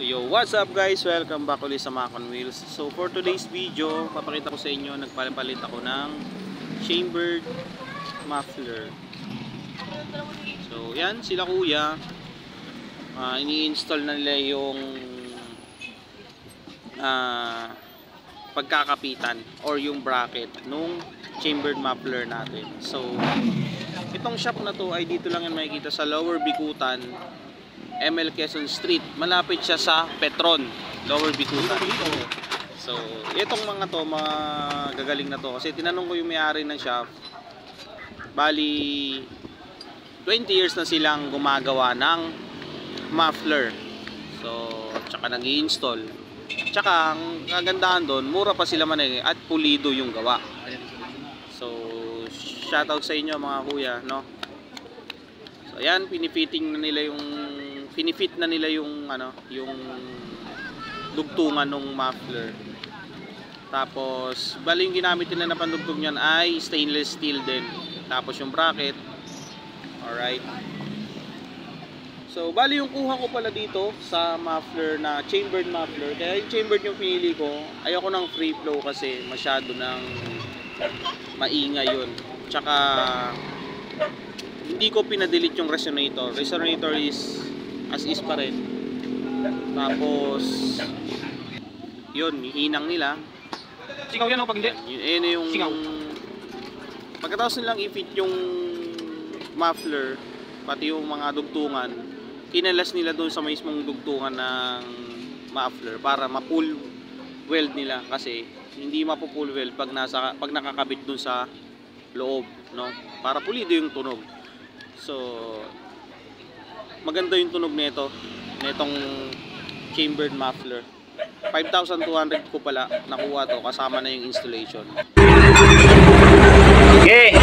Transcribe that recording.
Yo, what's up guys? Welcome back ulit sa Macon Wheels. So for today's video, papakita ko sa inyo, nagpapalit ako ng chambered muffler. So yan, sila kuya, ini-install na nila yung pagkakapitan or yung bracket nung chambered muffler natin. So itong shop na to ay dito lang yan makikita sa Lower Bicutan, ML Quezon Street. Malapit siya sa Petron, Lower Bicutan. So, itong mga to, mga gagaling na to. Kasi tinanong ko yung may-ari ng shop. Bali, 20 years na silang gumagawa ng muffler. So, tsaka nag-i-install. Tsaka, ang kagandahan doon, mura pa sila manay at pulido yung gawa. So, shoutout sa inyo mga kuya, no? So, ayan, pinifit na nila yung yung dugtungan ng muffler. Tapos bali yung ginamit nila na pandugtong niyan ay stainless steel din. Tapos yung bracket. Alright. So bali yung kuha ko pala dito sa muffler na chambered muffler. Kaya yung chambered yung pinili ko. Ayoko ng free flow kasi masyado ng maingay yun. Tsaka hindi ko pinadelete yung resonator. Resonator is as is pa rin. Tapos yun, hinang nila. Singaw yan o pag hindi? Yun yung singaw. Pagkatapos nilang i-fit yung muffler, pati yung mga dugtungan, kinalas nila doon sa mismong dugtungan ng muffler para ma-pull weld nila, kasi hindi mapu-pull weld pag nakakabit doon sa loob, no? Para pulido yung tunog. So maganda yung tunog nito, netong chambered muffler. 5,200 ko pala nakuha to, kasama na yung installation. Okay.